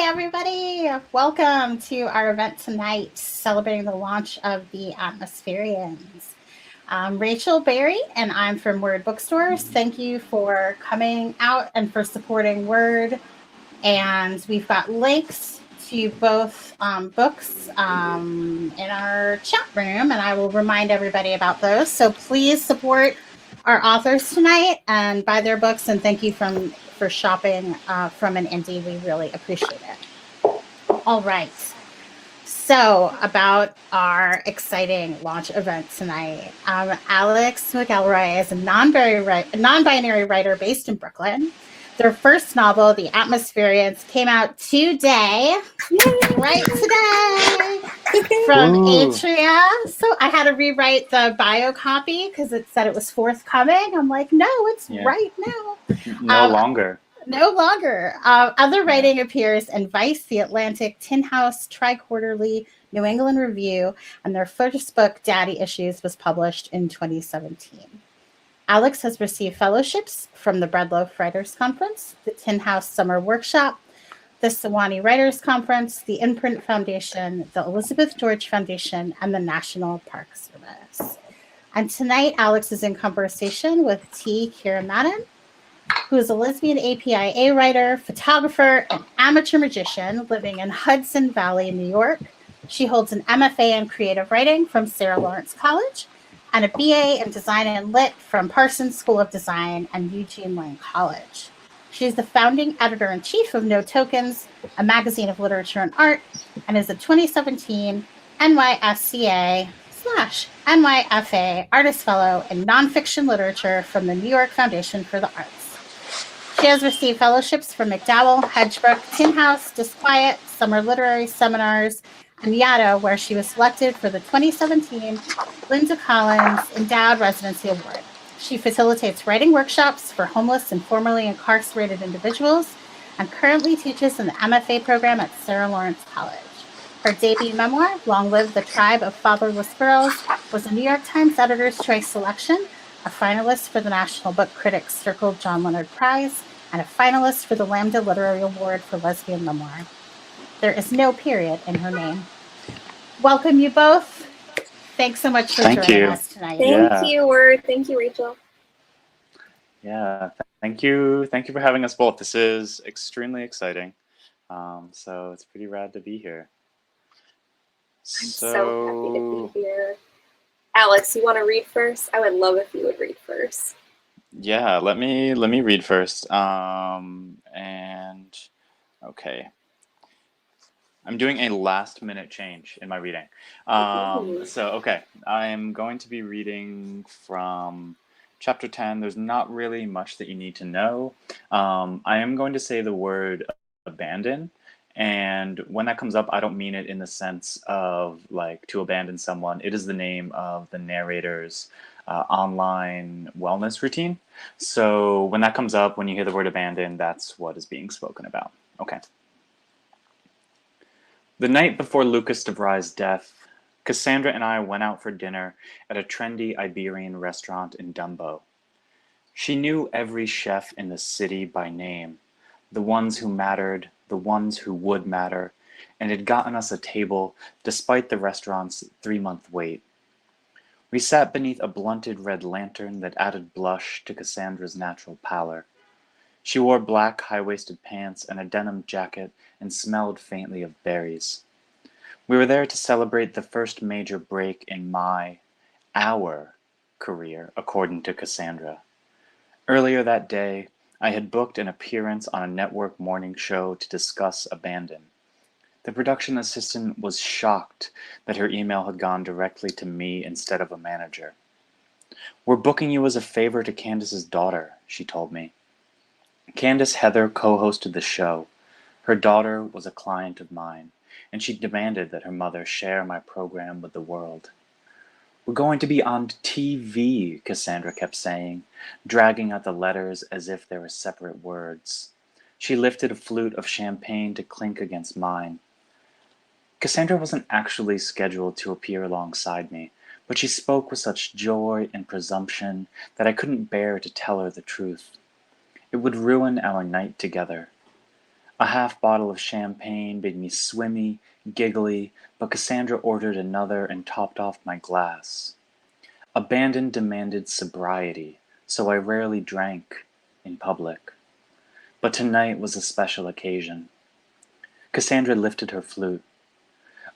everybody. Welcome to our event tonight celebrating the launch of the Atmospherians. I'm Rachel Berry, and I'm from Word Bookstores. Thank you for coming out and for supporting Word. And we've got links to both books in our chat room, and I will remind everybody about those. So please support our authors tonight and buy their books, and thank you for shopping from an indie. We really appreciate it. All right. So about our exciting launch event tonight. Alex McElroy is a non-binary writer based in Brooklyn. Their first novel, The Atmospherians, came out today, right today, from Atria. So I had to rewrite the bio copy because it said it was forthcoming. I'm like, no, it's right now. No longer. No longer. Other writing appears in Vice, The Atlantic, Tin House, TriQuarterly, New England Review, and their first book, Daddy Issues, was published in 2017. Alex has received fellowships from the Breadloaf Writers Conference, the Tin House Summer Workshop, the Sewanee Writers Conference, the Imprint Foundation, the Elizabeth George Foundation, and the National Park Service. And tonight, Alex is in conversation with T Kira Madden, who is a lesbian APIA writer, photographer, and amateur magician living in Hudson Valley, New York. She holds an MFA in creative writing from Sarah Lawrence College and a BA in design and lit from Parsons School of Design and Eugene Lang College. She is the founding editor-in-chief of No Tokens, a magazine of literature and art, and is a 2017 NYSCA/NYFA Artist Fellow in Nonfiction Literature from the New York Foundation for the Arts. She has received fellowships from McDowell, Hedgebrook, Tin House, Disquiet, Summer Literary Seminars, and Yaddo, where she was selected for the 2017 Linda Collins Endowed Residency Award. She facilitates writing workshops for homeless and formerly incarcerated individuals and currently teaches in the MFA program at Sarah Lawrence College. Her debut memoir, Long Live the Tribe of Fatherless Girls, was a New York Times Editor's Choice selection, a finalist for the National Book Critics Circle John Leonard Prize, and a finalist for the Lambda Literary Award for Lesbian Memoir. There is no period in her name. Welcome you both. Thanks so much for joining us tonight. Thank you, Word. Thank you, Rachel. Yeah, thank you. Thank you for having us both. This is extremely exciting. So it's pretty rad to be here. I'm so happy to be here. Alex, you want to read first? I would love if you would read first. Yeah, let me read first. Okay. I'm doing a last-minute change in my reading. Okay, I'm going to be reading from chapter 10. There's not really much that you need to know. I am going to say the word abandon, and when that comes up, I don't mean it in the sense of like to abandon someone. It is the name of the narrator's online wellness routine. So when that comes up, when you hear the word abandon, that's what is being spoken about. Okay. The night before Lucas DeVry's death, Cassandra and I went out for dinner at a trendy Iberian restaurant in Dumbo. She knew every chef in the city by name, the ones who mattered, the ones who would matter, and had gotten us a table despite the restaurant's 3-month wait. We sat beneath a blunted red lantern that added blush to Cassandra's natural pallor. She wore black high-waisted pants and a denim jacket and smelled faintly of berries. We were there to celebrate the first major break in our career, according to Cassandra. Earlier that day, I had booked an appearance on a network morning show to discuss abandon. The production assistant was shocked that her email had gone directly to me instead of a manager. "We're booking you as a favor to Candace's daughter," she told me. Candace Heather co-hosted the show. Her daughter was a client of mine, and she demanded that her mother share my program with the world. "We're going to be on TV," Cassandra kept saying, dragging out the letters as if they were separate words. She lifted a flute of champagne to clink against mine. Cassandra wasn't actually scheduled to appear alongside me, but she spoke with such joy and presumption that I couldn't bear to tell her the truth. It would ruin our night together. A half bottle of champagne made me swimmy, giggly, but Cassandra ordered another and topped off my glass. Abandon demanded sobriety, so I rarely drank in public. But tonight was a special occasion. Cassandra lifted her flute.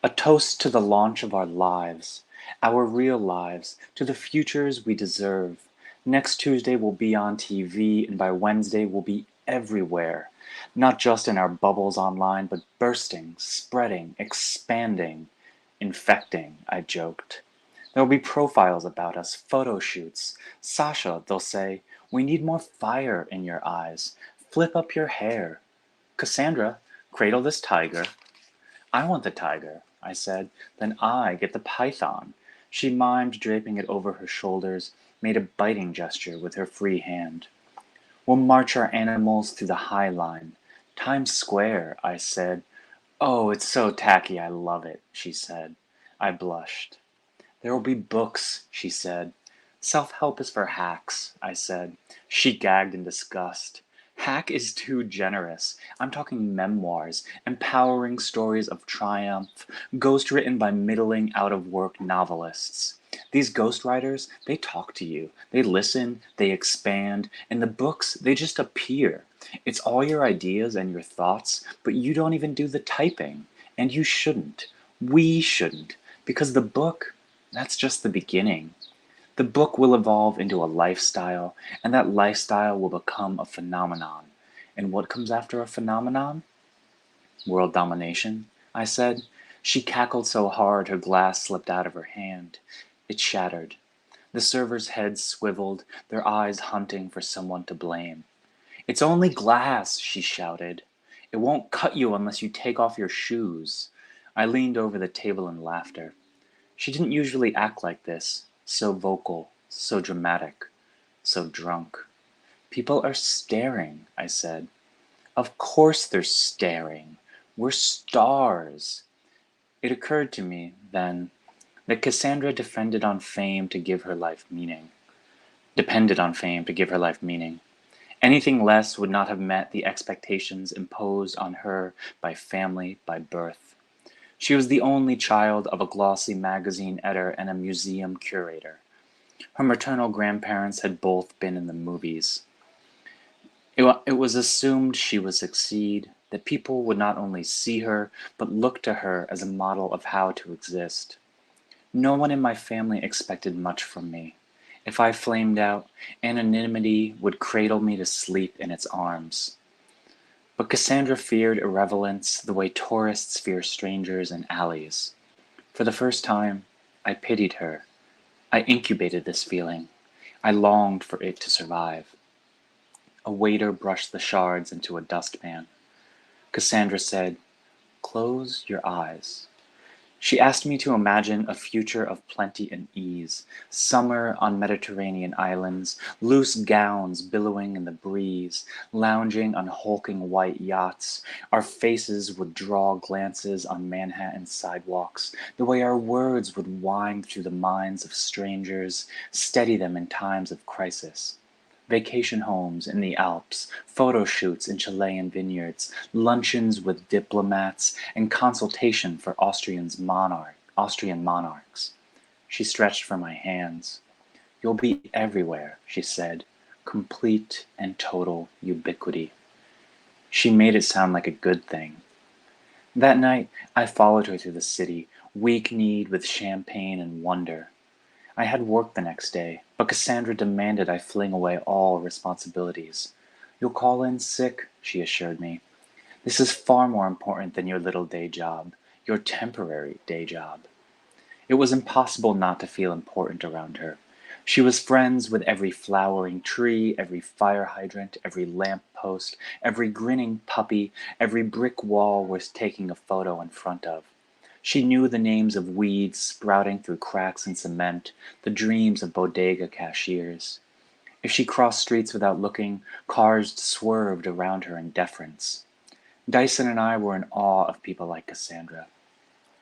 A toast to the launch of our lives, our real lives, to the futures we deserve. Next Tuesday we'll be on TV, and by Wednesday we'll be everywhere. Not just in our bubbles online, but bursting, spreading, expanding, infecting, I joked. There'll be profiles about us, photo shoots. Sasha, they'll say, we need more fire in your eyes. Flip up your hair. Cassandra, cradle this tiger. I want the tiger, I said. Then I get the python. She mimed draping it over her shoulders, made a biting gesture with her free hand. We'll march our animals through the High Line. Times Square, I said. Oh, it's so tacky, I love it, she said. I blushed. There will be books, she said. Self-help is for hacks, I said. She gagged in disgust. Hack is too generous. I'm talking memoirs, empowering stories of triumph, ghost-written by middling out-of-work novelists. These ghostwriters, they talk to you. They listen, they expand, and the books, they just appear. It's all your ideas and your thoughts, but you don't even do the typing. And you shouldn't. We shouldn't. Because the book, that's just the beginning. The book will evolve into a lifestyle, and that lifestyle will become a phenomenon. And what comes after a phenomenon? World domination, I said. She cackled so hard her glass slipped out of her hand. It shattered. The servers' heads swiveled, their eyes hunting for someone to blame. It's only glass, she shouted. It won't cut you unless you take off your shoes. I leaned over the table in laughter. She didn't usually act like this. So vocal, so dramatic, so drunk. People are staring, I said. Of course they're staring. We're stars. It occurred to me, then, that Cassandra depended on fame to give her life meaning. Anything less would not have met the expectations imposed on her by family, by birth. She was the only child of a glossy magazine editor and a museum curator. Her maternal grandparents had both been in the movies. It was assumed she would succeed, that people would not only see her, but look to her as a model of how to exist. No one in my family expected much from me. If I flamed out, anonymity would cradle me to sleep in its arms. But Cassandra feared irrelevance the way tourists fear strangers in alleys. For the first time, I pitied her. I incubated this feeling. I longed for it to survive. A waiter brushed the shards into a dustpan. Cassandra said, "Close your eyes." She asked me to imagine a future of plenty and ease, summer on Mediterranean islands, loose gowns billowing in the breeze, lounging on hulking white yachts. Our faces would draw glances on Manhattan sidewalks, the way our words would wind through the minds of strangers, steady them in times of crisis. Vacation homes in the Alps, photo shoots in Chilean vineyards, luncheons with diplomats, and consultation for Austrian monarchs. She stretched for my hands. "You'll be everywhere," she said, "complete and total ubiquity." She made it sound like a good thing. That night, I followed her through the city, weak-kneed with champagne and wonder. I had work the next day, but Cassandra demanded I fling away all responsibilities. "You'll call in sick," she assured me. "This is far more important than your little day job, your temporary day job." It was impossible not to feel important around her. She was friends with every flowering tree, every fire hydrant, every lamp post, every grinning puppy, every brick wall worth taking a photo in front of. She knew the names of weeds sprouting through cracks in cement, the dreams of bodega cashiers. If she crossed streets without looking, cars swerved around her in deference. Dyson and I were in awe of people like Cassandra.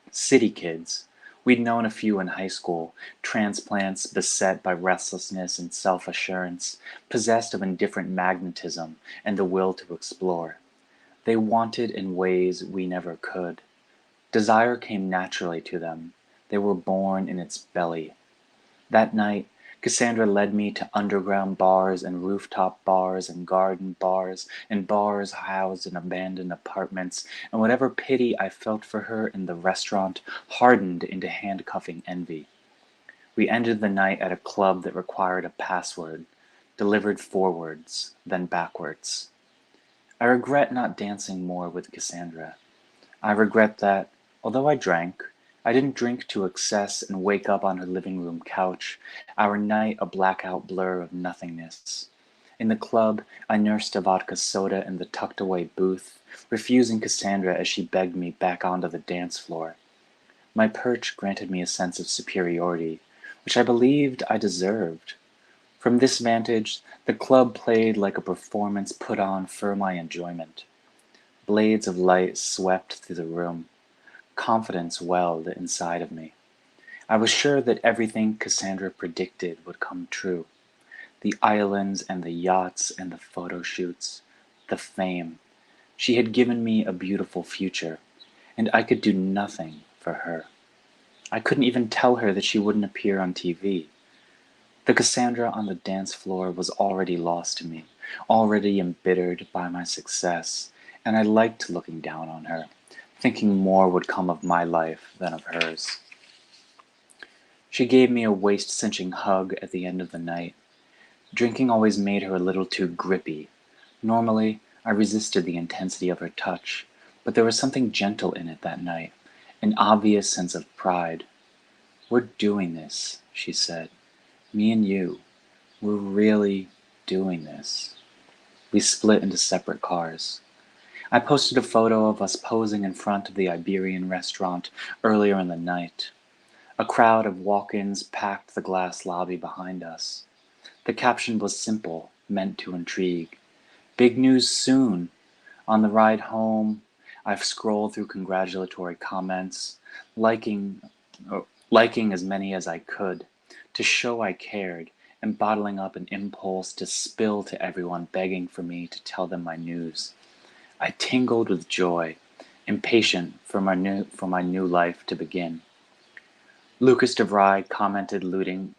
City kids. We'd known a few in high school, transplants beset by restlessness and self-assurance, possessed of indifferent magnetism and the will to explore. They wanted in ways we never could. Desire came naturally to them. They were born in its belly. That night, Cassandra led me to underground bars and rooftop bars and garden bars and bars housed in abandoned apartments, and whatever pity I felt for her in the restaurant hardened into handcuffing envy. We ended the night at a club that required a password, delivered forwards, then backwards. I regret not dancing more with Cassandra. I regret that, although I drank, I didn't drink to excess and wake up on her living room couch, our night a blackout blur of nothingness. In the club, I nursed a vodka soda in the tucked-away booth, refusing Cassandra as she begged me back onto the dance floor. My perch granted me a sense of superiority, which I believed I deserved. From this vantage, the club played like a performance put on for my enjoyment. Blades of light swept through the room. Confidence welled inside of me. I was sure that everything Cassandra predicted would come true. The islands and the yachts and the photo shoots, the fame. She had given me a beautiful future, and I could do nothing for her. I couldn't even tell her that she wouldn't appear on TV. The Cassandra on the dance floor was already lost to me, already embittered by my success, and I liked looking down on her, thinking more would come of my life than of hers. She gave me a waist-cinching hug at the end of the night. Drinking always made her a little too grippy. Normally, I resisted the intensity of her touch, but there was something gentle in it that night, an obvious sense of pride. "We're doing this," she said. "Me and you. We're really doing this." We split into separate cars. I posted a photo of us posing in front of the Iberian restaurant earlier in the night. A crowd of walk-ins packed the glass lobby behind us. The caption was simple, meant to intrigue. "Big news soon." On the ride home, I've scrolled through congratulatory comments, liking as many as I could, to show I cared, and bottling up an impulse to spill to everyone begging for me to tell them my news. I tingled with joy, impatient for my new life to begin. Lucas DeVry commented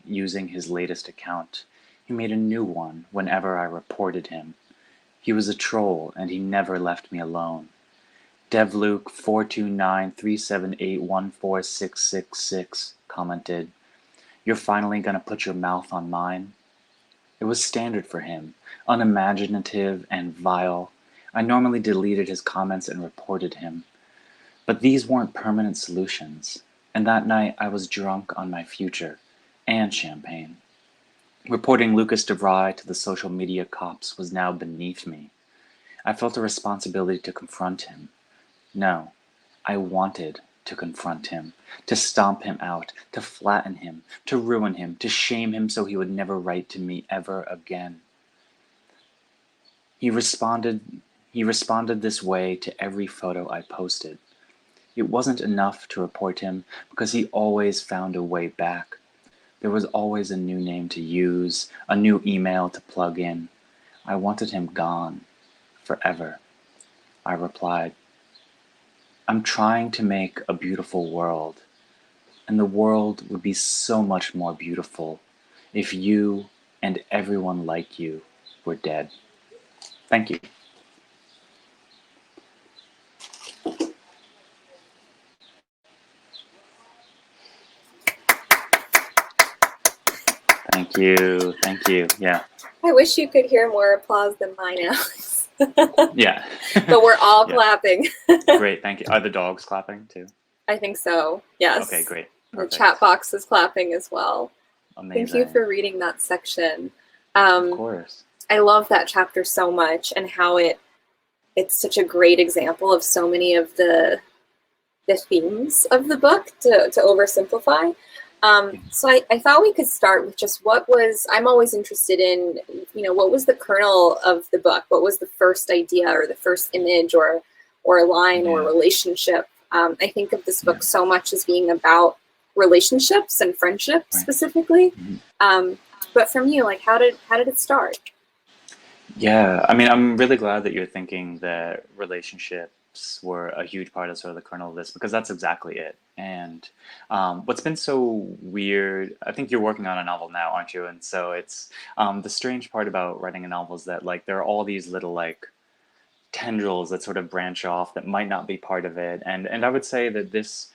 using his latest account. He made a new one whenever I reported him. He was a troll, and he never left me alone. DevLuke 42937814666 commented, "You're finally gonna put your mouth on mine?" It was standard for him, unimaginative and vile. I normally deleted his comments and reported him. But these weren't permanent solutions, and that night I was drunk on my future and champagne. Reporting Lucas DeVry to the social media cops was now beneath me. I felt a responsibility to confront him. No, I wanted to confront him, to stomp him out, to flatten him, to ruin him, to shame him so he would never write to me ever again. He responded this way to every photo I posted. It wasn't enough to report him because he always found a way back. There was always a new name to use, a new email to plug in. I wanted him gone, forever. I replied, "I'm trying to make a beautiful world, and the world would be so much more beautiful if you and everyone like you were dead." Thank you. Thank you, yeah. I wish you could hear more applause than mine, Alex. Yeah. But we're all Yeah. clapping. Great, thank you. Are the dogs clapping too? I think so, yes. Okay, great. The Perfect. chat box is clapping as well. Amazing. Thank you for reading that section. Of course. I love that chapter so much, and how it's such a great example of so many of the themes of the book, to oversimplify. So I thought we could start with just I'm always interested in, what was the kernel of the book? What was the first idea or the first image or line or relationship? I think of this book so much as being about relationships and friendship specifically. But from you, how did it start? Yeah, I mean, I'm really glad that you're thinking that relationships were a huge part of sort of the kernel of this, because that's exactly it. And what's been so weird, I think you're working on a novel now, aren't you? And so it's the strange part about writing a novel is that like there are all these little like tendrils that sort of branch off that might not be part of it. And I would say that this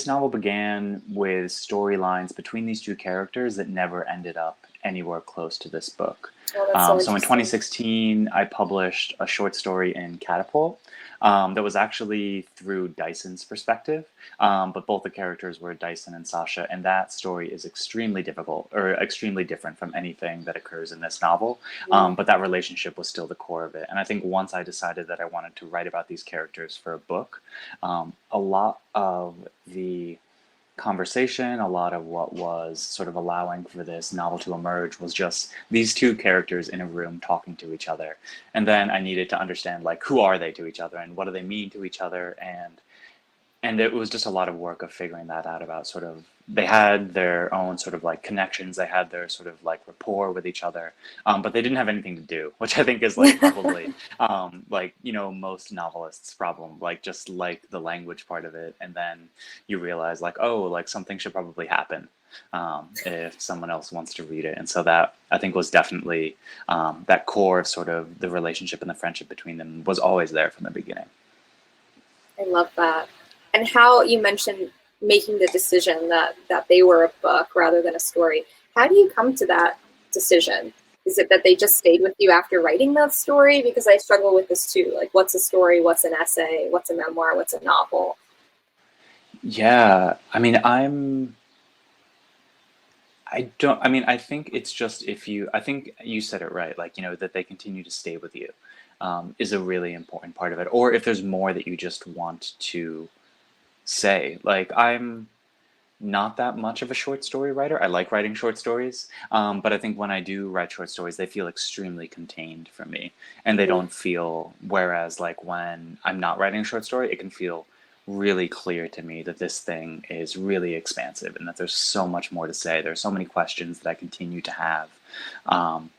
novel began with storylines between these two characters that never ended up anywhere close to this book. Oh, that's so So in interesting. 2016, I published a short story in Catapult that was actually through Dyson's perspective, but both the characters were Dyson and Sasha, and that story is extremely difficult or extremely different from anything that occurs in this novel. Mm. But that relationship was still the core of it. And I think once I decided that I wanted to write about these characters for a book, a lot of the conversation, a lot of what was sort of allowing for this novel to emerge was just these two characters in a room talking to each other. And then I needed to understand like who are they to each other and what do they mean to each other, and it was just a lot of work of figuring that out about sort of they had their own sort of like connections, they had their sort of like rapport with each other, but they didn't have anything to do, which I think is like probably like you know most novelists problem, like just like the language part of it, and then you realize like oh like something should probably happen if someone else wants to read it. And so that I think was definitely that core of sort of the relationship and the friendship between them was always there from the beginning. I love that. And how you mentioned making the decision that they were a book rather than a story. How do you come to that decision? Is it that they just stayed with you after writing that story? Because I struggle with this too. Like, what's a story? What's an essay? What's a memoir? What's a novel? Yeah, I mean, I don't, I mean, I think it's just if you, I think you said it right, like, you know, that they continue to stay with you is a really important part of it. Or if there's more that you just want to say. Like, I'm not that much of a short story writer. I like writing short stories, but I think when I do write short stories, they feel extremely contained for me, and they Mm-hmm. don't feel. Whereas, like when I'm not writing a short story, it can feel really clear to me that this thing is really expansive and that there's so much more to say. There's so many questions that I continue to have, um,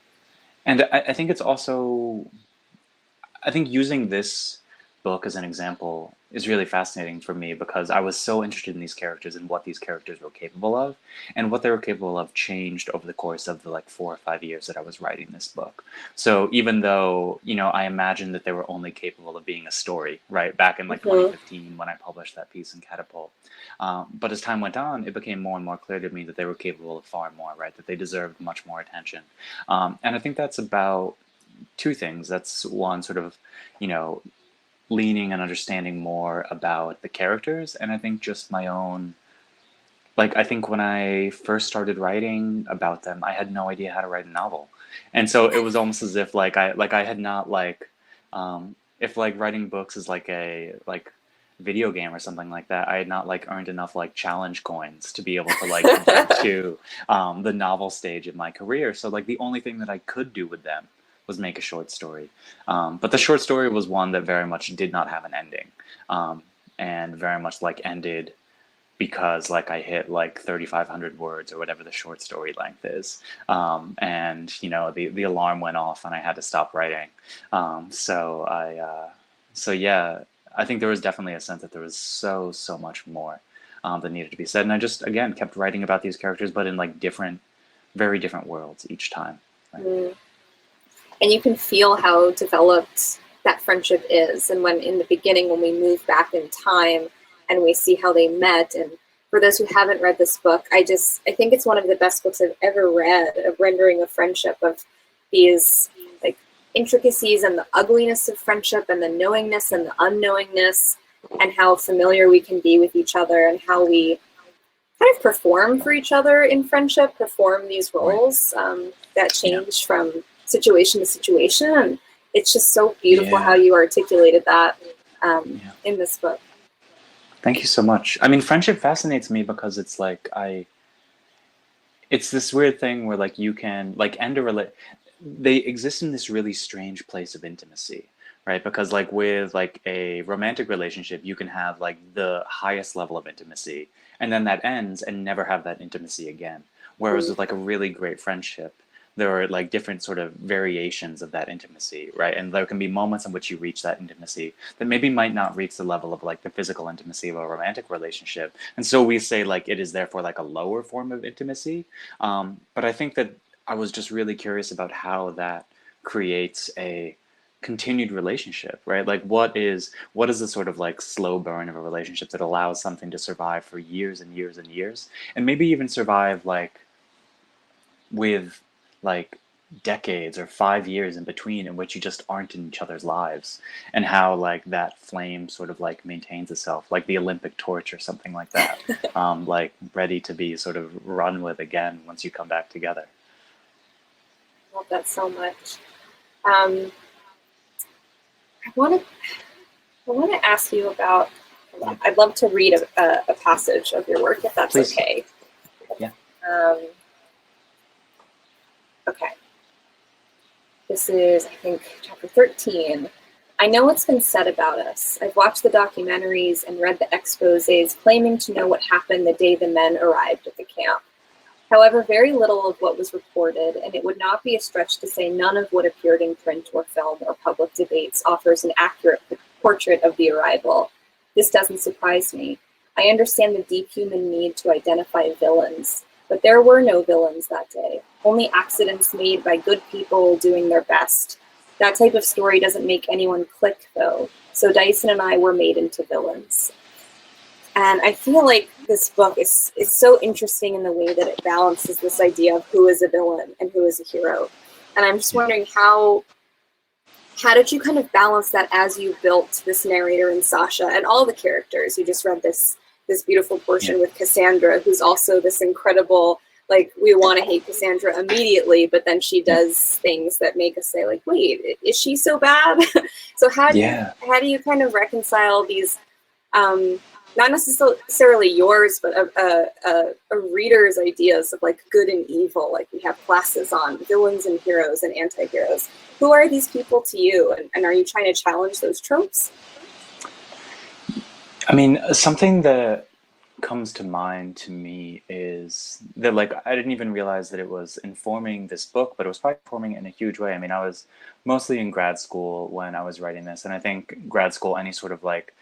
and I think it's also I think using this book as an example is really fascinating for me because I was so interested in these characters and what these characters were capable of, and what they were capable of changed over the course of the like 4 or 5 years that I was writing this book. So even though, you know, I imagined that they were only capable of being a story, right, back in like Mm-hmm. 2015 when I published that piece in Catapult. But as time went on, it became more and more clear to me that they were capable of far more, right, that they deserved much more attention. And I think that's about two things. That's one, sort of, you know, leaning and understanding more about the characters, and I think just my own. Like, I think when I first started writing about them, I had no idea how to write a novel, and so it was almost as if like I had not like, if like writing books is like a like video game or something like that, I had not like earned enough like challenge coins to be able to like get to the novel stage in my career. So like the only thing that I could do with them was make a short story. But the short story was one that very much did not have an ending, and very much like ended because like I hit like 3,500 words or whatever the short story length is, and you know the alarm went off and I had to stop writing. So yeah, I think there was definitely a sense that there was so much more that needed to be said, and I just again kept writing about these characters, but in like different, very different worlds each time. Right? Mm. And you can feel how developed that friendship is. And when in the beginning, when we move back in time and we see how they met, and for those who haven't read this book, I think it's one of the best books I've ever read of rendering a friendship, of these like intricacies and the ugliness of friendship and the knowingness and the unknowingness, and how familiar we can be with each other and how we kind of perform for each other in friendship, perform these Right. roles that Yeah. change from situation to situation. And it's just so beautiful how Yeah. you articulated that Yeah. in this book. Thank you so much. I mean, friendship fascinates me because it's like it's this weird thing where like you can like end a they exist in this really strange place of intimacy, right? Because like with like a romantic relationship you can have like the highest level of intimacy, and then that ends and never have that intimacy again. Whereas Mm-hmm. with like a really great friendship, there are like different sort of variations of that intimacy, right? And there can be moments in which you reach that intimacy that maybe might not reach the level of like the physical intimacy of a romantic relationship. And so we say like it is therefore like a lower form of intimacy. But I think that I was just really curious about how that creates a continued relationship, right? Like what is the sort of like slow burn of a relationship that allows something to survive for years and years and years, and maybe even survive like with like decades or 5 years in between in which you just aren't in each other's lives, and how like that flame sort of like maintains itself like the Olympic torch or something like that, like ready to be sort of run with again once you come back together. Love that so much. I want to ask you about. I'd love to read a passage of your work if that's Please. okay. Yeah. Okay. This is, I think, chapter 13. I know what's been said about us. I've watched the documentaries and read the exposés claiming to know what happened the day the men arrived at the camp. However, very little of what was reported, and it would not be a stretch to say none of what appeared in print or film or public debates offers an accurate portrait of the arrival. This doesn't surprise me. I understand the deep human need to identify villains, but there were no villains that day. Only accidents made by good people doing their best. That type of story doesn't make anyone click, though. So Dyson and I were made into villains. And I feel like this book is so interesting in the way that it balances this idea of who is a villain and who is a hero. And I'm just wondering how did you kind of balance that as you built this narrator and Sasha and all the characters? You just read this beautiful portion with Cassandra, who's also this incredible, like, we want to hate Cassandra immediately, but then she does things that make us say, like, wait, is she so bad? So how do you kind of reconcile these, not necessarily yours, but a reader's ideas of like good and evil? Like we have classes on villains and heroes and anti-heroes. Who are these people to you? And are you trying to challenge those tropes? I mean, something that comes to mind to me is that like I didn't even realize that it was informing this book, but it was probably informing it in a huge way. I mean, I was mostly in grad school when I was writing this, and I think grad school, any sort of like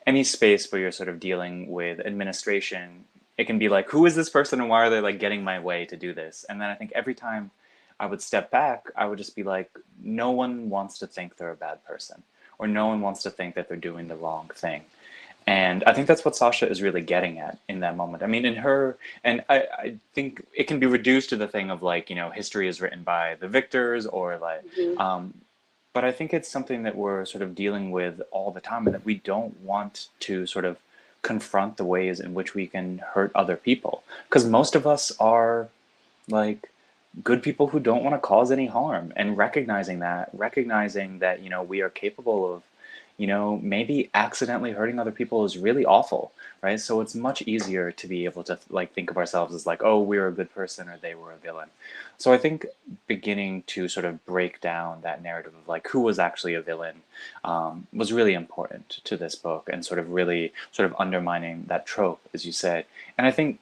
any space where you're sort of dealing with administration, it can be like, who is this person and why are they like getting my way to do this? And then I think every time I would step back, I would just be like, no one wants to think they're a bad person, or no one wants to think that they're doing the wrong thing. And I think that's what Sasha is really getting at in that moment. I mean, in her, and I think it can be reduced to the thing of like, you know, history is written by the victors, or like, but I think it's something that we're sort of dealing with all the time, and that we don't want to sort of confront the ways in which we can hurt other people. Because most of us are like good people who don't want to cause any harm, and recognizing that, you know, we are capable of, you know, maybe accidentally hurting other people is really awful, right? So it's much easier to be able to like think of ourselves as like, oh, we're a good person or they were a villain. So I think beginning to sort of break down that narrative of like who was actually a villain was really important to this book, and sort of really sort of undermining that trope, as you said. And I think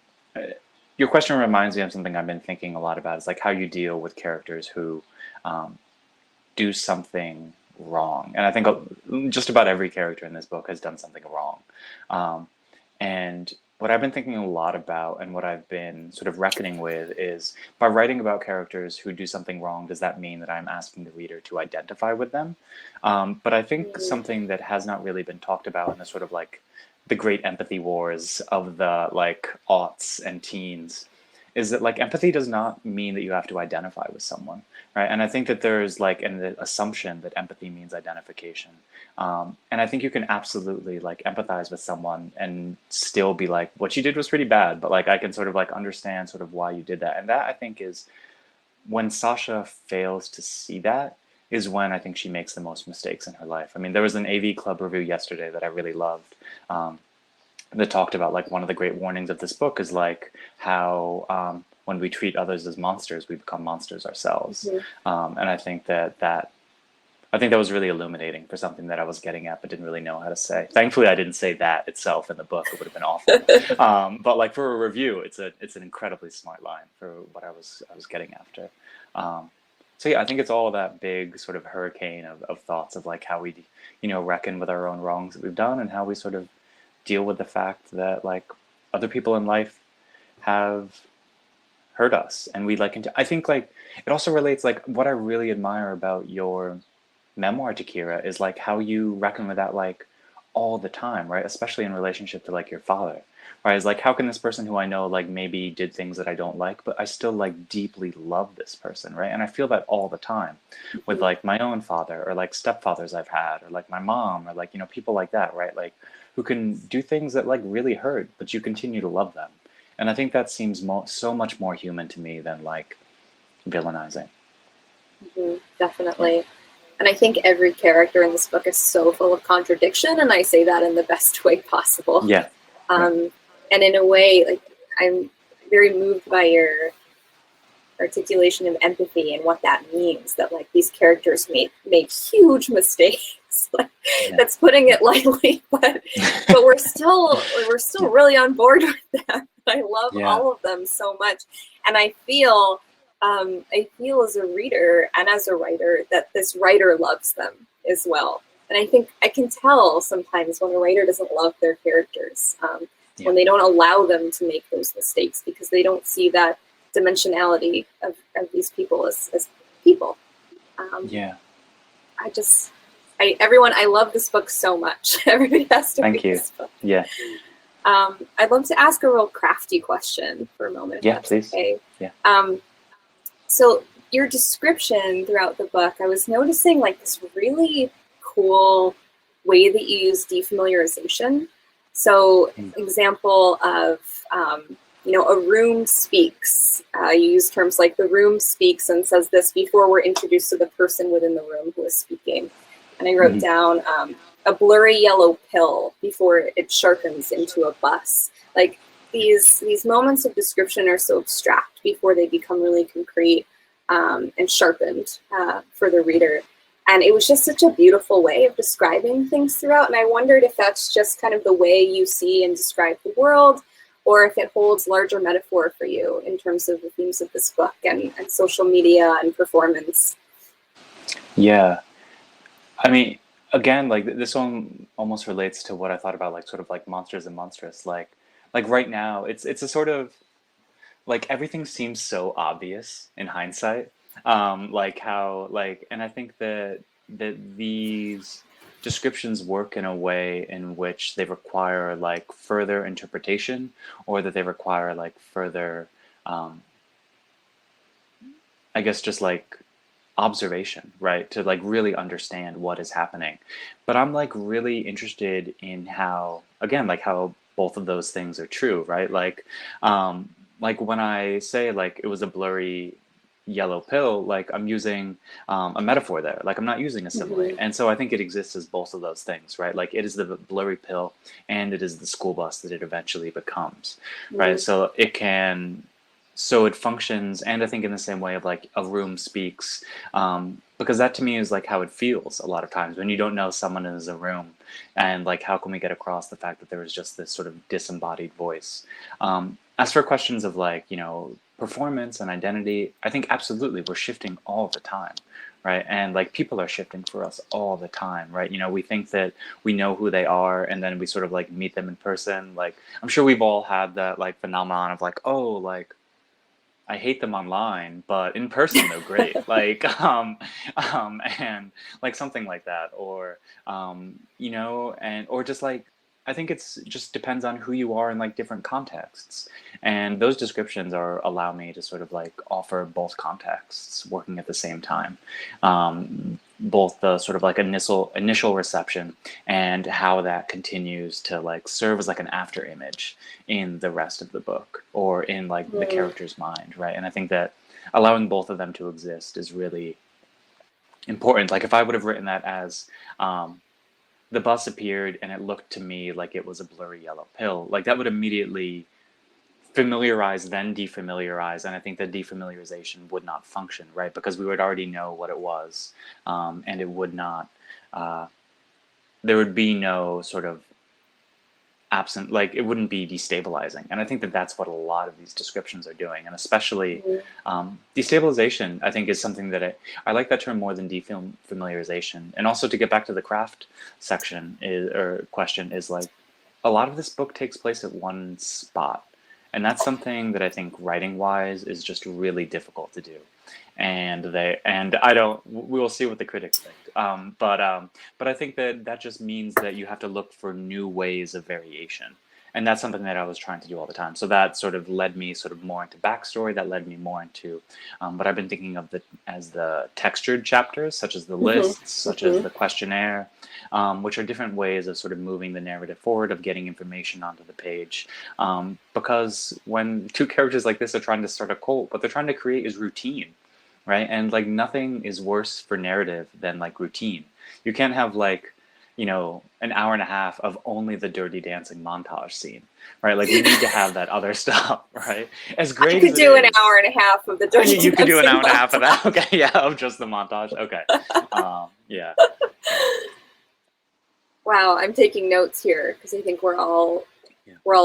your question reminds me of something I've been thinking a lot about, is like how you deal with characters who do something wrong. And I think just about every character in this book has done something wrong. And what I've been thinking a lot about, and what I've been sort of reckoning with, is by writing about characters who do something wrong, does that mean that I'm asking the reader to identify with them? But I think something that has not really been talked about in the sort of like the great empathy wars of the like aughts and teens is that like empathy does not mean that you have to identify with someone, right? And I think that there's like an assumption that empathy means identification. And I think you can absolutely like empathize with someone and still be like, what you did was pretty bad, but like I can sort of like understand sort of why you did that. And that, I think, is when Sasha fails to see that, is when I think she makes the most mistakes in her life. I mean, there was an AV Club review yesterday that I really loved, that talked about like one of the great warnings of this book is like how when we treat others as monsters, we become monsters ourselves. And I think that I think that was really illuminating for something that I was getting at but didn't really know how to say. Thankfully, I didn't say that itself in the book. It would have been awful. But like for a review, it's an incredibly smart line for what I was getting after. So yeah, I think it's all that big sort of hurricane of thoughts of like how we, reckon with our own wrongs that we've done, and how we sort of deal with the fact that like other people in life have hurt us, and we like. I think like it also relates, like what I really admire about your memoir, T Kira, is like how you reckon with that like all the time, right? Especially in relationship to like your father, right? It's like, how can this person who I know like maybe did things that I don't like, but I still like deeply love this person, right? And I feel that all the time with like my own father, or like stepfathers I've had, or like my mom, or like, people like that, right? Like who can do things that like really hurt, but you continue to love them. And I think that seems so much more human to me than like villainizing. Definitely. And I think every character in this book is so full of contradiction, and I say that in the best way possible. Yeah. And in a way, like, I'm very moved by your articulation of empathy and what that means, that like these characters make huge mistakes. Like, that's putting it lightly, but we're still really on board with them. I love all of them so much, and I feel as a reader and as a writer that this writer loves them as well. And I think I can tell sometimes when a writer doesn't love their characters, when they don't allow them to make those mistakes, because they don't see that dimensionality of these people as people. I love this book so much. Everybody has to read this book. Yeah. I'd love to ask a real crafty question for a moment. Yeah, please. Okay. Yeah. So your description throughout the book, I was noticing like this really cool way that you use defamiliarization. So example of, a room speaks. You use terms like the room speaks and says this before we're introduced to the person within the room who is speaking. And I wrote down a blurry yellow pill before it sharpens into a bus. Like these moments of description are so abstract before they become really concrete and sharpened for the reader. And it was just such a beautiful way of describing things throughout. And I wondered if that's just kind of the way you see and describe the world, or if it holds larger metaphor for you in terms of the themes of this book and social media and performance. Yeah. I mean, again, like this one almost relates to what I thought about, like sort of like Monsters and Monstrous. Like right now, it's a sort of like everything seems so obvious in hindsight. Like how like, and I think that these descriptions work in a way in which they require like further interpretation, or that they require like further, I guess just like observation, right? To like really understand what is happening. But I'm like really interested in how, again, like how both of those things are true, right? Like when I say like it was a blurry yellow pill, like I'm using a metaphor there. Like I'm not using a simile. And so I think it exists as both of those things, right? Like it is the blurry pill and it is the school bus that it eventually becomes, right? So it functions, and I think in the same way of like a room speaks, because that to me is like how it feels a lot of times when you don't know someone is in a room, and like how can we get across the fact that there is just this sort of disembodied voice. As for questions of like, performance and identity, I think absolutely we're shifting all the time, right? And like people are shifting for us all the time, right? We think that we know who they are, and then we sort of like meet them in person. Like I'm sure we've all had that like phenomenon of like, oh, like I hate them online, but in person they're great. And like something like that, or or just like I think it's just depends on who you are in like different contexts, and those descriptions allow me to sort of like offer both contexts working at the same time, both the sort of like initial reception and how that continues to like serve as like an after image in the rest of the book, or in like the character's mind, right? And I think that allowing both of them to exist is really important. Like if I would have written that as the bus appeared and it looked to me like it was a blurry yellow pill, like that would immediately familiarize, then defamiliarize, and I think that defamiliarization would not function, right? Because we would already know what it was, and it would not. There would be no sort of absent, like it wouldn't be destabilizing, and I think that that's what a lot of these descriptions are doing, and especially destabilization. I think is something that I like that term more than defamiliarization. And also to get back to the craft section or question is like a lot of this book takes place at one spot. And that's something that I think writing wise is just really difficult to do. And I don't, we will see what the critics think. But I think that just means that you have to look for new ways of variation. And that's something that I was trying to do all the time. So that sort of led me sort of more into backstory, that led me more into, but I've been thinking of as the textured chapters, such as the lists, such as the questionnaire, which are different ways of sort of moving the narrative forward, of getting information onto the page. Because when two characters like this are trying to start a cult, what they're trying to create is routine, right? And like nothing is worse for narrative than like routine. You can't have like, you know, an hour and a half of only the Dirty Dancing montage scene, right? Like we need to have that other stuff, right? As great I could as do it an hour and a half of the Dirty You could do an hour and a half of montage. that. Okay, yeah, of just the montage. Okay, yeah. Wow, I'm taking notes here because I think we're all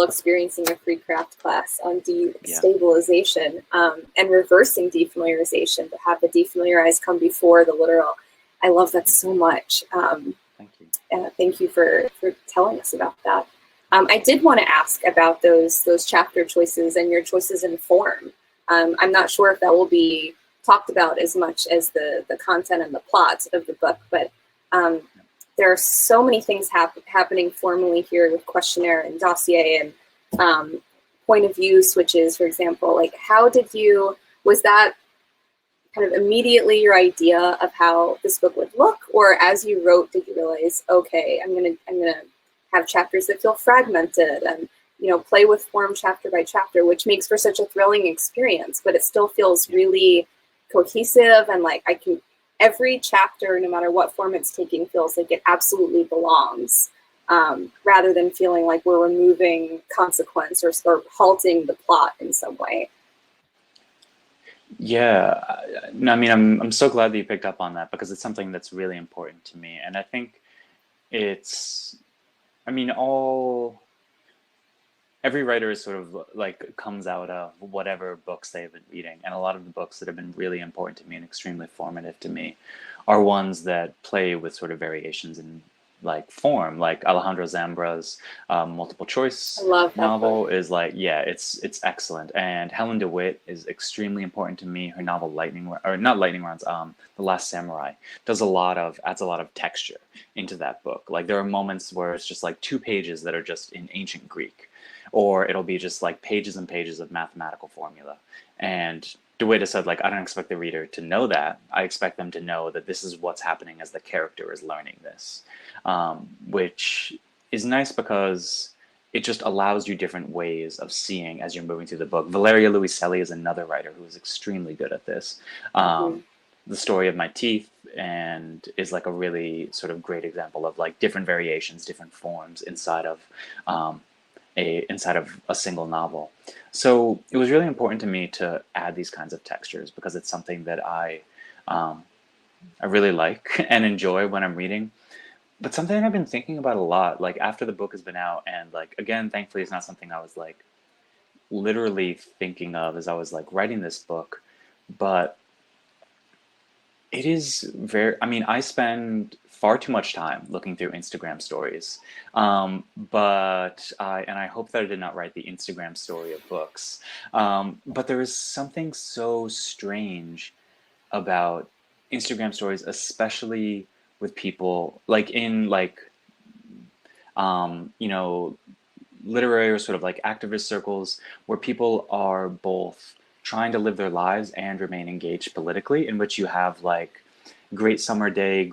experiencing a free craft class on destabilization and reversing defamiliarization, to have the defamiliarized come before the literal. I love that so much. Thank you. Thank you for telling us about that. I did want to ask about those chapter choices and your choices in form. I'm not sure if that will be talked about as much as the content and the plot of the book, but there are so many things happening formally here with questionnaire and dossier and point of view switches, for example. Like, was that kind of immediately your idea of how this book would look, or as you wrote, did you realize, okay, I'm gonna have chapters that feel fragmented and, you know, play with form chapter by chapter, which makes for such a thrilling experience, but it still feels really cohesive, and like every chapter, no matter what form it's taking, feels like it absolutely belongs, rather than feeling like we're removing consequence or halting the plot in some way. Yeah, I mean, I'm so glad that you picked up on that, because it's something that's really important to me, and I think every writer is sort of like comes out of whatever books they've been reading, and a lot of the books that have been really important to me and extremely formative to me are ones that play with sort of variations in like form. Like Alejandro Zambra's multiple choice novel is like, yeah, it's excellent. And Helen DeWitt is extremely important to me. Her novel The Last Samurai adds a lot of texture into that book. Like there are moments where it's just like 2 pages that are just in ancient Greek, or it'll be just like pages and pages of mathematical formula. And DeWitt has said, like, I don't expect the reader to know that. I expect them to know that this is what's happening as the character is learning this, which is nice because it just allows you different ways of seeing as you're moving through the book. Valeria Luiselli is another writer who is extremely good at this. The Story of My Teeth and is like a really sort of great example of like different variations, different forms inside of a single novel. So it was really important to me to add these kinds of textures because it's something that I really like and enjoy when I'm reading. But something I've been thinking about a lot, like after the book has been out, and like again, thankfully it's not something I was like literally thinking of as I was like writing this book, but it is I spend far too much time looking through Instagram stories, but I hope that I did not write the Instagram story of books. But there is something so strange about Instagram stories, especially with people like in like, literary or sort of like activist circles where people are both trying to live their lives and remain engaged politically, in which you have like great summer day,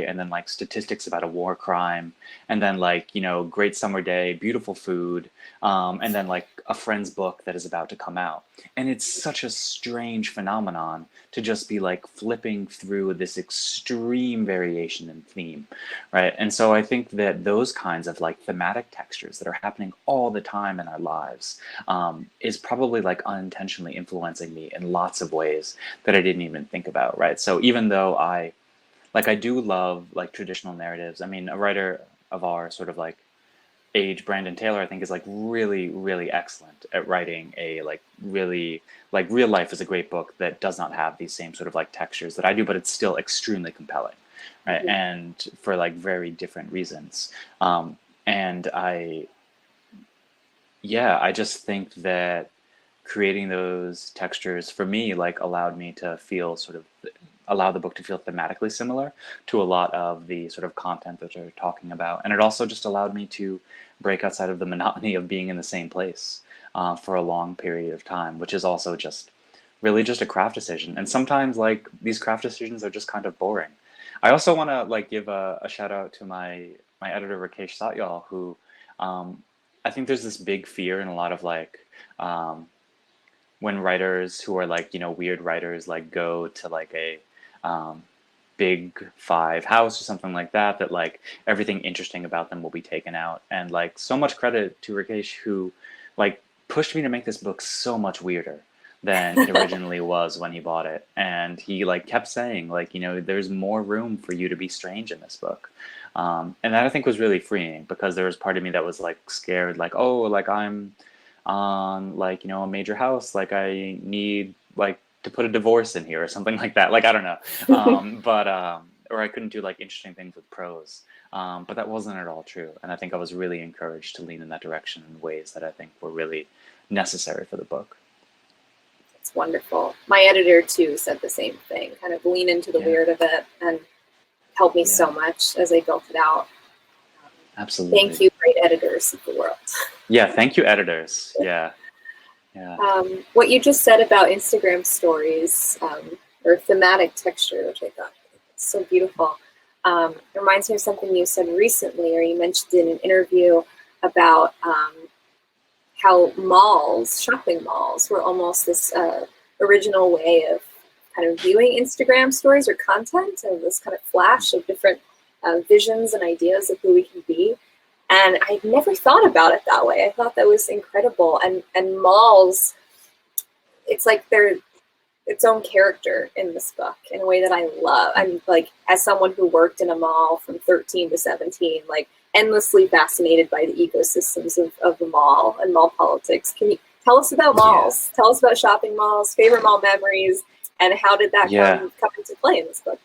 and then like statistics about a war crime, and then like, you know, great summer day, beautiful food, and then like a friend's book that is about to come out. And it's such a strange phenomenon to just be like flipping through this extreme variation in theme, right? And so I think that those kinds of like thematic textures that are happening all the time in our lives is probably like unintentionally influencing me in lots of ways that I didn't even think about, right? So even though I do love like traditional narratives. I mean, a writer of our sort of like age, Brandon Taylor, I think is like really, really excellent at writing a like really like Real Life is a great book that does not have these same sort of like textures that I do, but it's still extremely compelling, right? Yeah. And for like very different reasons. And I just think that creating those textures for me like allowed me to feel sort of allow the book to feel thematically similar to a lot of the sort of content that they're talking about. And it also just allowed me to break outside of the monotony of being in the same place for a long period of time, which is also just really just a craft decision. And sometimes like these craft decisions are just kind of boring. I also want to like give a shout out to my editor Rakesh Satyal, who I think there's this big fear in a lot of like when writers who are like, you know, weird writers like go to like a big five house or something like that, that like everything interesting about them will be taken out. And like so much credit to Rakesh, who like pushed me to make this book so much weirder than it originally was when he bought it. And he like kept saying like, you know, there's more room for you to be strange in this book. And that I think was really freeing, because there was part of me that was like scared, like, oh, like I'm on like, you know, a major house, like I need like to put a divorce in here or something like that, like I don't know, or I couldn't do like interesting things with prose, but that wasn't at all true. And I think I was really encouraged to lean in that direction in ways that I think were really necessary for the book. It's wonderful. My editor too said the same thing, kind of lean into the weird of it, and helped me so much as I built it out. Absolutely. Thank you, great editors of the world. Yeah, thank you, editors. Yeah. What you just said about Instagram stories, or thematic texture, which I thought was so beautiful, reminds me of something you said recently, or you mentioned in an interview about how malls, shopping malls, were almost this original way of kind of viewing Instagram stories or content, and this kind of flash of different visions and ideas of who we can be. And I'd never thought about it that way. I thought that was incredible. And malls, it's like they're its own character in this book in a way that I love. I'm like, as someone who worked in a mall from 13 to 17, like endlessly fascinated by the ecosystems of the mall and mall politics. Can you tell us about malls? Tell us about shopping malls, favorite mall memories, and how did that come into play in this book?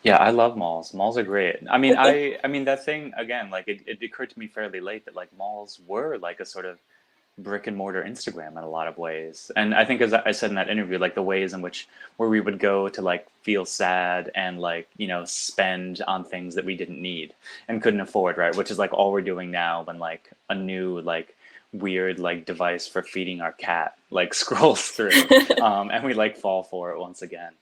Yeah, I love malls. Malls are great. I mean, I mean that thing again, like it occurred to me fairly late that like malls were like a sort of brick and mortar Instagram in a lot of ways. And I think, as I said in that interview, like the ways in which where we would go to like feel sad and like, you know, spend on things that we didn't need and couldn't afford, right? Which is like all we're doing now when like a new like weird like device for feeding our cat like scrolls through and we like fall for it once again.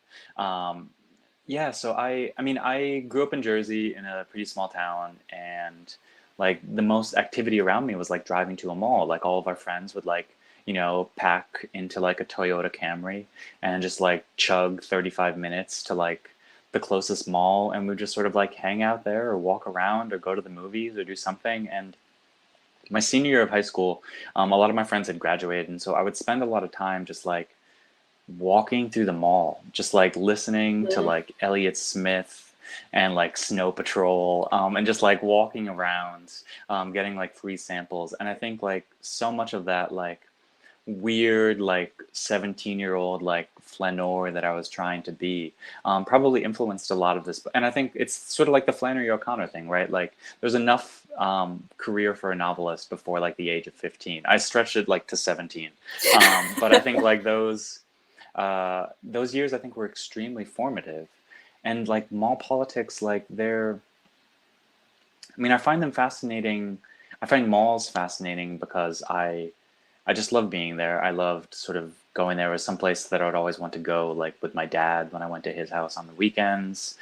Yeah, so I mean, I grew up in Jersey in a pretty small town, and like the most activity around me was like driving to a mall. Like all of our friends would like, you know, pack into like a Toyota Camry and just like chug 35 minutes to like the closest mall, and we'd just sort of like hang out there or walk around or go to the movies or do something. And my senior year of high school, a lot of my friends had graduated, and so I would spend a lot of time just like walking through the mall, just like listening to like Elliott Smith and like Snow Patrol, and just like walking around, getting like free samples. And I think like so much of that like weird like 17-year-old like flaneur that I was trying to be probably influenced a lot of this. And I think it's sort of like the Flannery O'Connor thing, right? Like there's enough career for a novelist before like the age of 15. I stretched it like to 17, but I think like those years I think were extremely formative. And like mall politics, like I mean, I find them fascinating. I find malls fascinating because I just love being there. I loved sort of going there. It was someplace that I would always want to go, like with my dad when I went to his house on the weekends.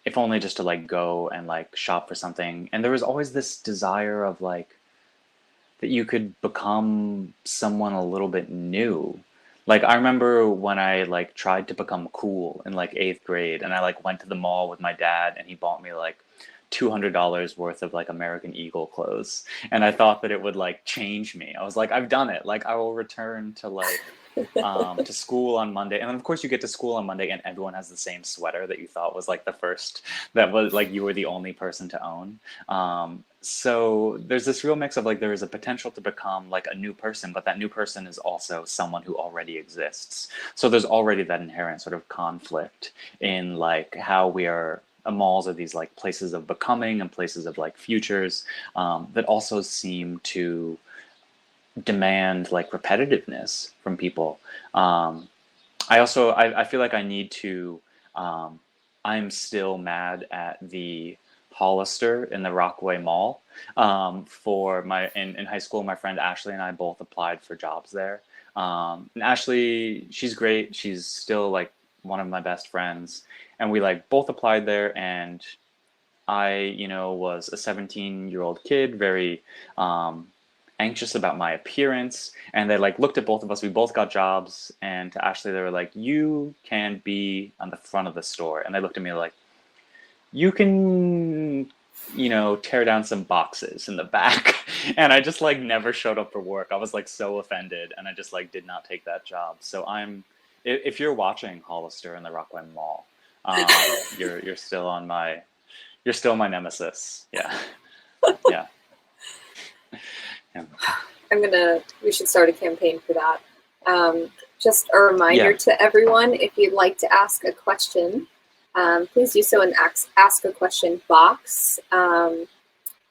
If only just to like go and like shop for something. And there was always this desire of like that you could become someone a little bit new. Like I remember when I like tried to become cool in like eighth grade, and I like went to the mall with my dad, and he bought me like $200 worth of like American Eagle clothes, and I thought that it would like change me. I was like, I've done it. Like I will return to like to school on Monday, and then of course you get to school on Monday, and everyone has the same sweater that you thought was like the first, that was like you were the only person to own. So there's this real mix of like there is a potential to become like a new person, but that new person is also someone who already exists. So there's already that inherent sort of conflict in like how we are. Malls are these like places of becoming and places of like futures that also seem to demand like repetitiveness from people. I feel like I need to. I'm still mad at the Hollister in the Rockaway Mall. For my in high school, my friend Ashley and I both applied for jobs there. And Ashley, she's great. She's still like one of my best friends, and we like both applied there. And I, was a 17-year-old kid, very anxious about my appearance, and they like looked at both of us. We both got jobs, and to Ashley, they were like, "You can be on the front of the store," and they looked at me like, "You can, tear down some boxes in the back." And I just like never showed up for work. I was like so offended, and I just like did not take that job. So if you're watching Hollister in the Rockaway Mall, you're still on my, you're still my nemesis. Yeah, yeah. Yeah. We should start a campaign for that. Just a reminder Yeah. to everyone, if you'd like to ask a question, please do so in ask a question box. And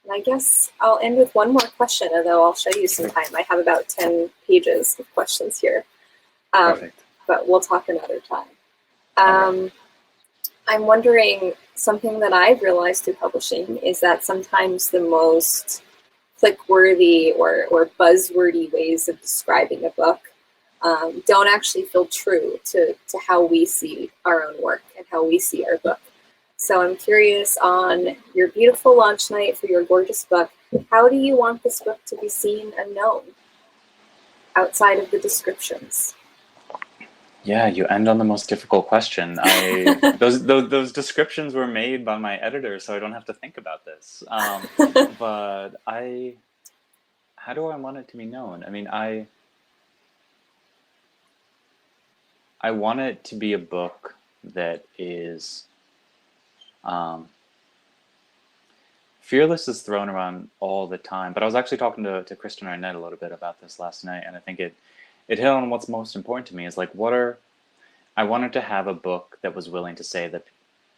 I guess I'll end with one more question, although I'll show you some time. I have about 10 pages of questions here. Perfect. But we'll talk another time. Right. I'm wondering, something that I've realized through publishing is that sometimes the most click-worthy or buzzwordy ways of describing a book don't actually feel true to how we see our own work and how we see our book. So I'm curious, on your beautiful launch night for your gorgeous book, how do you want this book to be seen and known outside of the descriptions? Yeah, you end on the most difficult question. Those descriptions were made by my editor, so I don't have to think about this. But how do I want it to be known? I mean, I want it to be a book that is fearless is thrown around all the time. But I was actually talking to Kristen Arnett a little bit about this last night, and I think it hit on what's most important to me is like, I wanted to have a book that was willing to say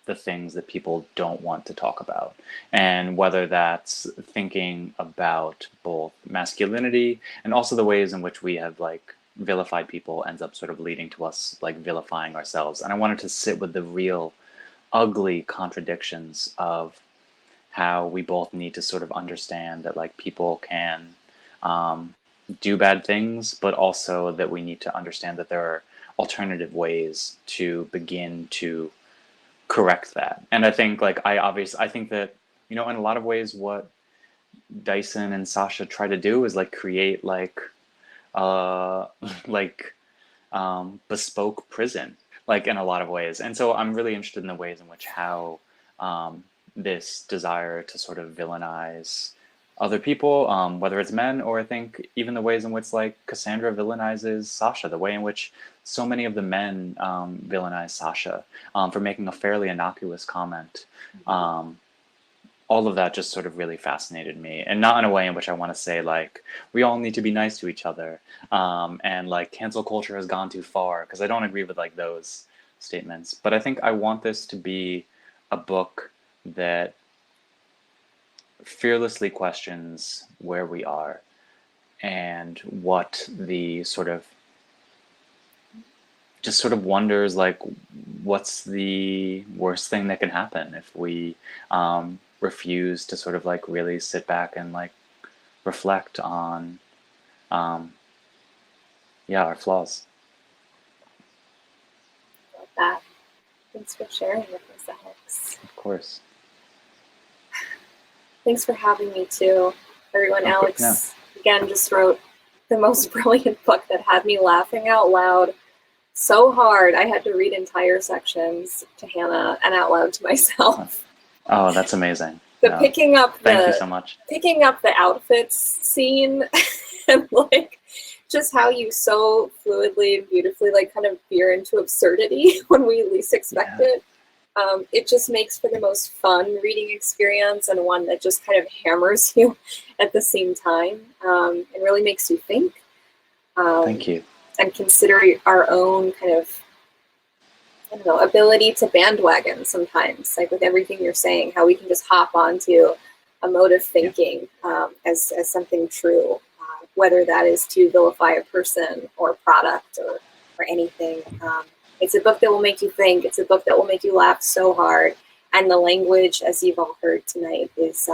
the things that people don't want to talk about. And whether that's thinking about both masculinity and also the ways in which we have like vilified people ends up sort of leading to us like vilifying ourselves. And I wanted to sit with the real ugly contradictions of how we both need to sort of understand that like people can do bad things, but also that we need to understand that there are alternative ways to begin to correct that. And I think like I think that, in a lot of ways what Dyson and Sasha try to do is like create like like bespoke prison, like in a lot of ways. And so I'm really interested in the ways in which how this desire to sort of villainize other people, whether it's men, or I think even the ways in which like Cassandra villainizes Sasha, the way in which so many of the men villainize Sasha for making a fairly innocuous comment. All of that just sort of really fascinated me, and not in a way in which I want to say like we all need to be nice to each other and like cancel culture has gone too far, because I don't agree with like those statements. But I think I want this to be a book that fearlessly questions where we are and what the sort of just sort of wonders like what's the worst thing that can happen if we refuse to sort of like really sit back and like reflect on yeah, our flaws. Love that. Thanks for sharing with us, Alex. Of course. Thanks for having me too. Everyone, Of course, Alex, again, just wrote the most brilliant book that had me laughing out loud so hard. I had to read entire sections to Hannah and out loud to myself. Oh, that's amazing. The No, thank you so much. picking up the outfits scene and like just how you so fluidly and beautifully like kind of veer into absurdity when we least expect it. It just makes for the most fun reading experience, and one that just kind of hammers you at the same time, and really makes you think. Thank you. And consider our own kind of, I don't know, ability to bandwagon sometimes, like with everything you're saying, how we can just hop onto a mode of thinking as something true, whether that is to vilify a person or a product or anything. It's a book that will make you think. It's a book that will make you laugh so hard. And the language, as you've all heard tonight, is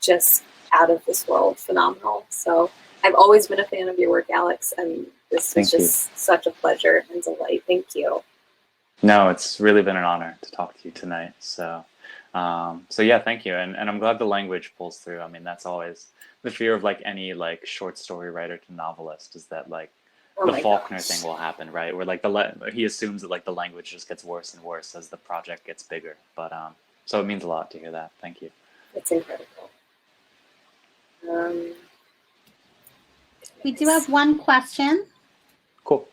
just out of this world phenomenal. So I've always been a fan of your work, Alex, and this was just such a pleasure and delight. Thank you. No, it's really been an honor to talk to you tonight. So yeah, thank you. And I'm glad the language pulls through. I mean, that's always the fear of like any like short story writer to novelist, is that like the Faulkner thing will happen, right? Where like he assumes that like the language just gets worse and worse as the project gets bigger. But so it means a lot to hear that. Thank you. It's incredible. We do have one question. Cool.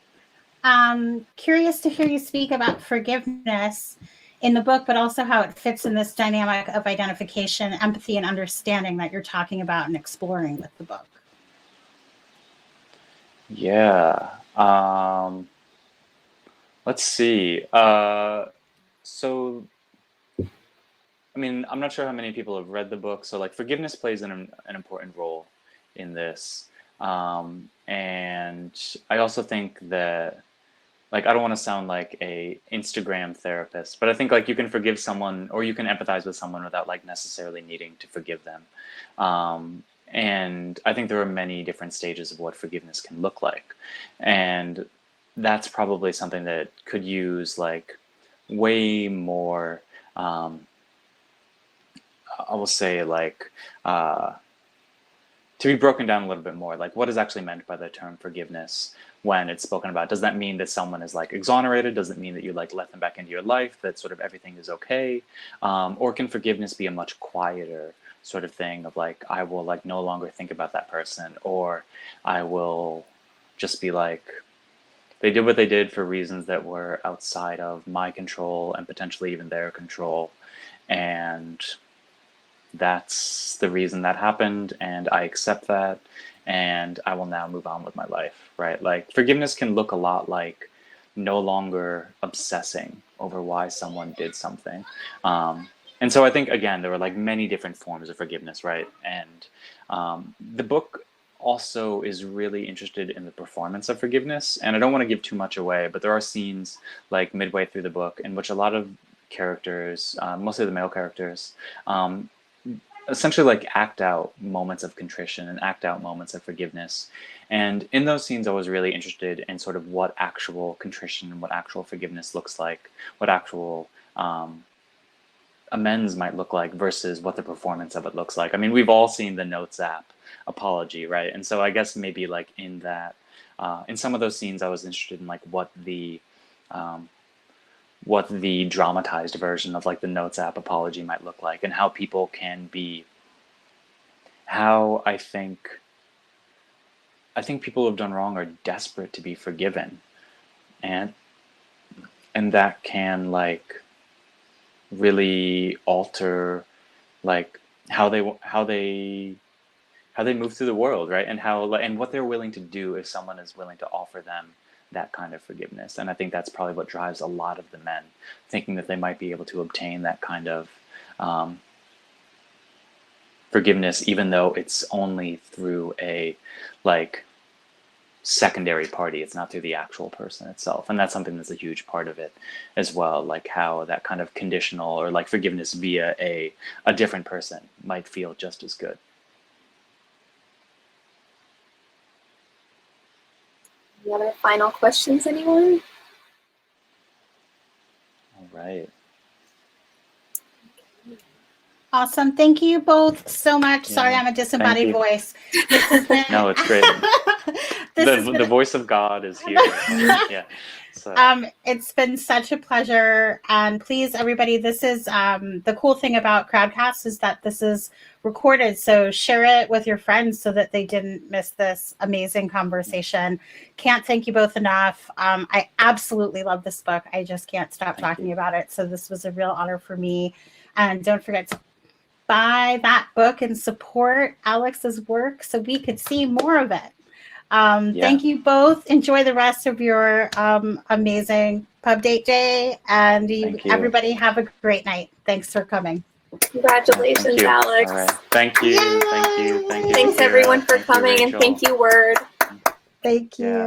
Curious to hear you speak about forgiveness in the book, but also how it fits in this dynamic of identification, empathy, and understanding that you're talking about and exploring with the book. Yeah. Let's see. So, I mean, I'm not sure how many people have read the book. So, like, forgiveness plays an important role in this. And I also think that, like, I don't want to sound like a Instagram therapist, but I think like you can forgive someone or you can empathize with someone without like necessarily needing to forgive them. And I think there are many different stages of what forgiveness can look like. And that's probably something that could use like way more, I will say like, to be broken down a little bit more, like what is actually meant by the term forgiveness when it's spoken about? Does that mean that someone is like exonerated? Does it mean that you like let them back into your life, that sort of everything is okay? Or can forgiveness be a much quieter sort of thing of like, I will like no longer think about that person, or I will just be like, they did what they did for reasons that were outside of my control and potentially even their control. And that's the reason that happened, and I accept that, and I will now move on with my life, right? Like forgiveness can look a lot like no longer obsessing over why someone did something. And so I think, again, there were like many different forms of forgiveness, right? And the book also is really interested in the performance of forgiveness. And I don't want to give too much away, but there are scenes like midway through the book in which a lot of characters, mostly the male characters, essentially like act out moments of contrition and act out moments of forgiveness. And in those scenes, I was really interested in sort of what actual contrition and what actual forgiveness looks like, what actual amends might look like versus what the performance of it looks like. I mean, we've all seen the Notes app apology, right? And so I guess maybe like in that, in some of those scenes, I was interested in like what the dramatized version of like the Notes app apology might look like, and how people can be, how I think people who have done wrong are desperate to be forgiven, and that can like really alter like how they move through the world, right? And how and what they're willing to do if someone is willing to offer them that kind of forgiveness. And I think that's probably what drives a lot of the men, thinking that they might be able to obtain that kind of forgiveness, even though it's only through a like secondary party. It's not through the actual person itself. And that's something that's a huge part of it as well, like how that kind of conditional or like forgiveness via a different person might feel just as good. Any other final questions, anyone? All right. Awesome. Thank you both so much. Sorry, Yeah, I'm a disembodied you. voice. This has been, No, it's great. The voice of God is here. Yeah. So it's been such a pleasure. And please, everybody, this is the cool thing about Crowdcast is that this is recorded. So share it with your friends so that they didn't miss this amazing conversation. Can't thank you both enough. I absolutely love this book. I just can't stop talking about it. So this was a real honor for me. And don't forget to buy that book and support Alex's work so we could see more of it. Thank you both. Enjoy the rest of your amazing pub date day, and everybody have a great night. Thanks for coming. Congratulations, Alex. All right. Thank you. Thank you. Thank you. Thanks Kira. everyone for Thank you, coming, and Rachel. thank you, Word. Thank you. Yeah.